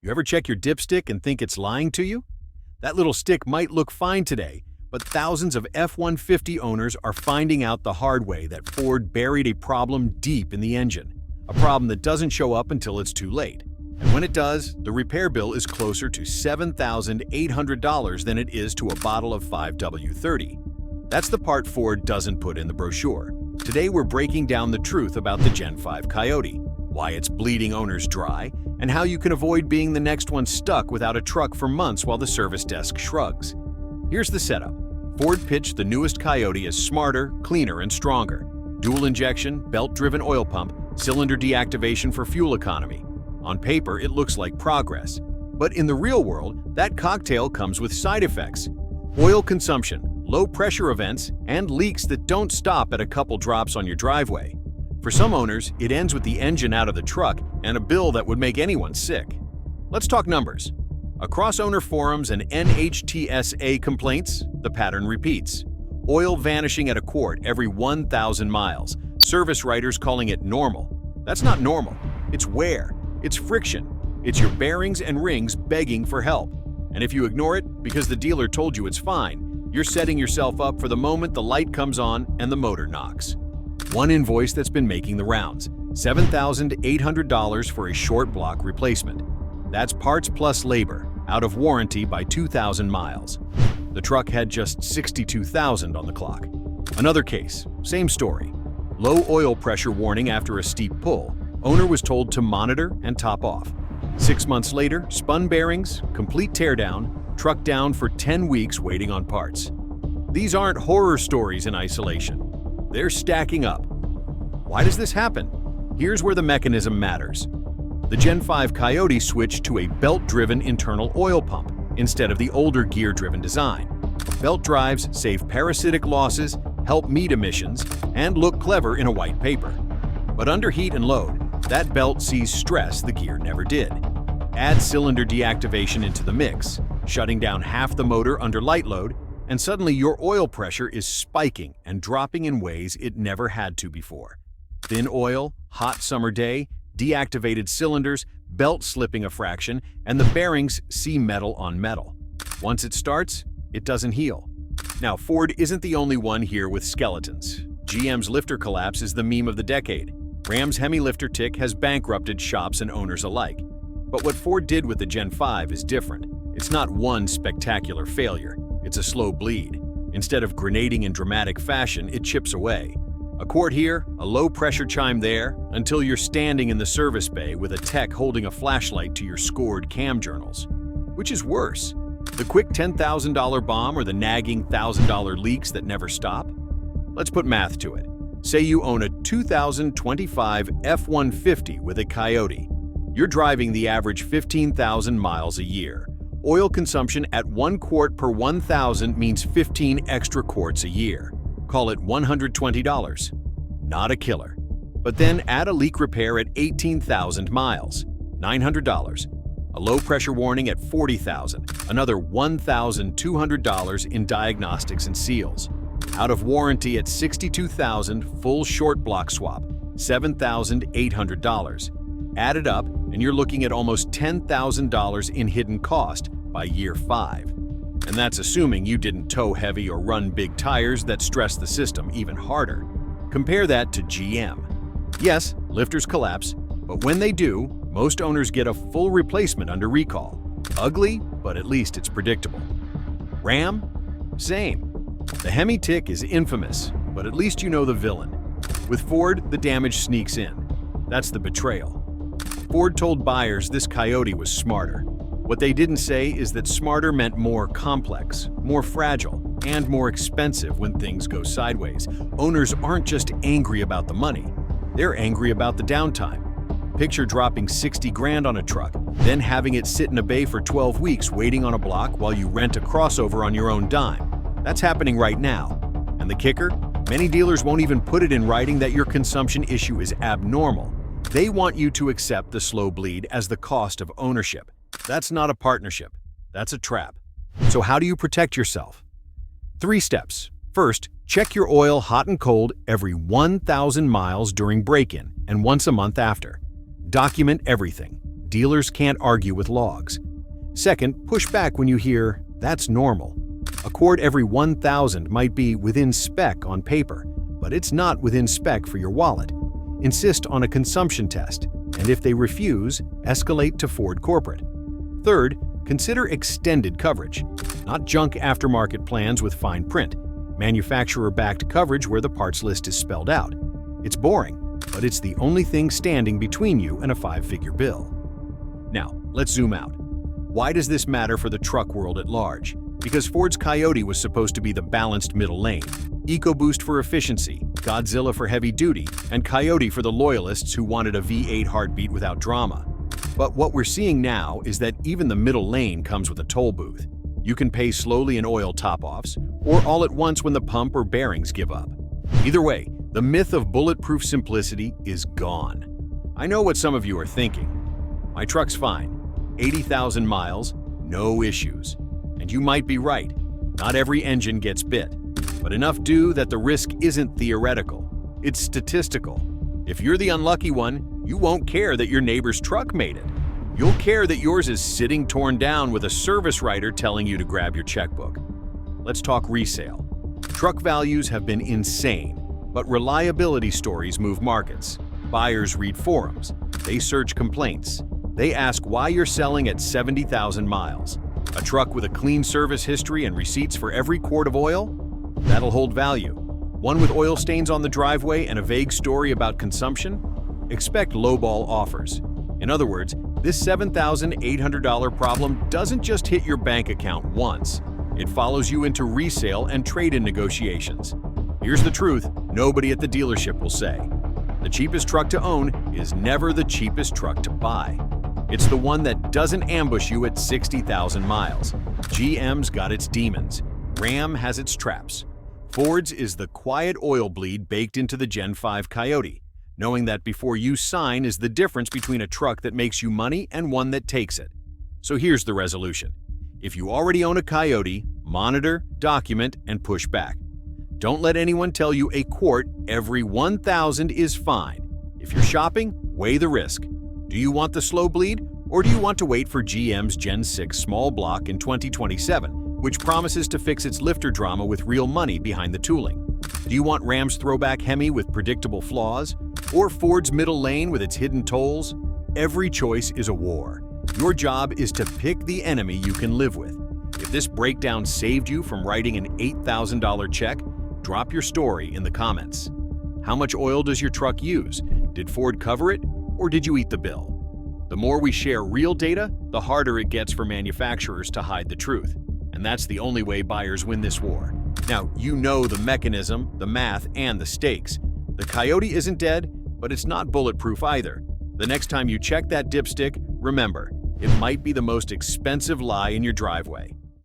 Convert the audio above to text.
You ever check your dipstick and think it's lying to you? That little stick might look fine today, but thousands of F-150 owners are finding out the hard way that Ford buried a problem deep in the engine, a problem that doesn't show up until it's too late. And when it does, the repair bill is closer to $7,800 than it is to a bottle of 5W30. That's the part Ford doesn't put in the brochure. Today we're breaking down the truth about the Gen-5 Coyote, why it's bleeding owners dry, and how you can avoid being the next one stuck without a truck for months while the service desk shrugs. Here's the setup. Ford pitched the newest Coyote as smarter, cleaner, and stronger. Dual injection, belt-driven oil pump, cylinder deactivation for fuel economy. On paper, it looks like progress. But in the real world, that cocktail comes with side effects. Oil consumption, low-pressure events, and leaks that don't stop at a couple drops on your driveway. For some owners, it ends with the engine out of the truck and a bill that would make anyone sick. Let's talk numbers. Across owner forums and NHTSA complaints, the pattern repeats. Oil vanishing at a quart every 1,000 miles. Service writers calling it normal. That's not normal. It's wear. It's friction. It's your bearings and rings begging for help. And if you ignore it because the dealer told you it's fine, you're setting yourself up for the moment the light comes on and the motor knocks. One invoice that's been making the rounds, $7,800 for a short block replacement. That's parts plus labor, out of warranty by 2,000 miles. The truck had just 62,000 on the clock. Another case, same story. Low oil pressure warning after a steep pull. Owner was told to monitor and top off. 6 months later, spun bearings, complete teardown, truck down for 10 weeks waiting on parts. These aren't horror stories in isolation. They're stacking up. Why does this happen? Here's where the mechanism matters. The Gen-5 Coyote switched to a belt-driven internal oil pump instead of the older gear-driven design. Belt drives save parasitic losses, help meet emissions, and look clever in a white paper. But under heat and load, that belt sees stress the gear never did. Add cylinder deactivation into the mix, shutting down half the motor under light load, and suddenly your oil pressure is spiking and dropping in ways it never had to before. Thin oil, hot summer day, deactivated cylinders, belt slipping a fraction, and the bearings see metal on metal. Once it starts, it doesn't heal. Now, Ford isn't the only one here with skeletons. GM's lifter collapse is the meme of the decade. Ram's Hemi lifter tick has bankrupted shops and owners alike. But what Ford did with the Gen-5 is different. It's not one spectacular failure. It's a slow bleed. Instead of grenading in dramatic fashion, it chips away. A quart here, a low-pressure chime there, until you're standing in the service bay with a tech holding a flashlight to your scored cam journals. Which is worse, the quick $10,000 bomb or the nagging $1,000 leaks that never stop? Let's put math to it. Say you own a 2025 F-150 with a Coyote. You're driving the average 15,000 miles a year. Oil consumption at 1 quart per 1,000 means 15 extra quarts a year. Call it $120. Not a killer. But then add a leak repair at 18,000 miles. $900. A low pressure warning at 40,000. Another $1,200 in diagnostics and seals. Out of warranty at 62,000, full short block swap. $7,800. Add it up, and you're looking at almost $10,000 in hidden cost by year 5. And that's assuming you didn't tow heavy or run big tires that stress the system even harder. Compare that to GM. Yes, lifters collapse, but when they do, most owners get a full replacement under recall. Ugly, but at least it's predictable. Ram? Same. The Hemi tick is infamous, but at least you know the villain. With Ford, the damage sneaks in. That's the betrayal. Ford told buyers this Coyote was smarter. What they didn't say is that smarter meant more complex, more fragile, and more expensive when things go sideways. Owners aren't just angry about the money, they're angry about the downtime. Picture dropping 60 grand on a truck, then having it sit in a bay for 12 weeks waiting on a block while you rent a crossover on your own dime. That's happening right now. And the kicker? Many dealers won't even put it in writing that your consumption issue is abnormal. They want you to accept the slow bleed as the cost of ownership. That's not a partnership. That's a trap. So how do you protect yourself? 3 steps. First, check your oil hot and cold every 1,000 miles during break-in and once a month after. Document everything. Dealers can't argue with logs. Second, push back when you hear, "That's normal." A quart every 1,000 might be within spec on paper, but it's not within spec for your wallet. Insist on a consumption test, and if they refuse, escalate to Ford Corporate. Third, consider extended coverage, not junk aftermarket plans with fine print, manufacturer-backed coverage where the parts list is spelled out. It's boring, but it's the only thing standing between you and a five-figure bill. Now, let's zoom out. Why does this matter for the truck world at large? Because Ford's Coyote was supposed to be the balanced middle lane. EcoBoost for efficiency, Godzilla for heavy duty, and Coyote for the loyalists who wanted a V8 heartbeat without drama. But what we're seeing now is that even the middle lane comes with a toll booth. You can pay slowly in oil top-offs, or all at once when the pump or bearings give up. Either way, the myth of bulletproof simplicity is gone. I know what some of you are thinking. My truck's fine. 80,000 miles, no issues. And you might be right. Not every engine gets bit. But enough do that the risk isn't theoretical. It's statistical. If you're the unlucky one, you won't care that your neighbor's truck made it. You'll care that yours is sitting torn down with a service writer telling you to grab your checkbook. Let's talk resale. Truck values have been insane, but reliability stories move markets. Buyers read forums. They search complaints. They ask why you're selling at 70,000 miles. A truck with a clean service history and receipts for every quart of oil? That'll hold value. One with oil stains on the driveway and a vague story about consumption? Expect lowball offers. In other words, this $7,800 problem doesn't just hit your bank account once. It follows you into resale and trade-in negotiations. Here's the truth nobody at the dealership will say. The cheapest truck to own is never the cheapest truck to buy. It's the one that doesn't ambush you at 60,000 miles. GM's got its demons. Ram has its traps. Ford's is the quiet oil bleed baked into the Gen-5 Coyote. Knowing that before you sign is the difference between a truck that makes you money and one that takes it. So here's the resolution. If you already own a Coyote, monitor, document, and push back. Don't let anyone tell you a quart every 1,000 is fine. If you're shopping, weigh the risk. Do you want the slow bleed, or do you want to wait for GM's Gen 6 small block in 2027, which promises to fix its lifter drama with real money behind the tooling? Do you want Ram's throwback Hemi with predictable flaws, or Ford's middle lane with its hidden tolls? Every choice is a war. Your job is to pick the enemy you can live with. If this breakdown saved you from writing an $8,000 check, drop your story in the comments. How much oil does your truck use? Did Ford cover it, or did you eat the bill? The more we share real data, the harder it gets for manufacturers to hide the truth. And that's the only way buyers win this war. Now, you know the mechanism, the math, and the stakes. The Coyote isn't dead, but it's not bulletproof either. The next time you check that dipstick, remember, it might be the most expensive lie in your driveway.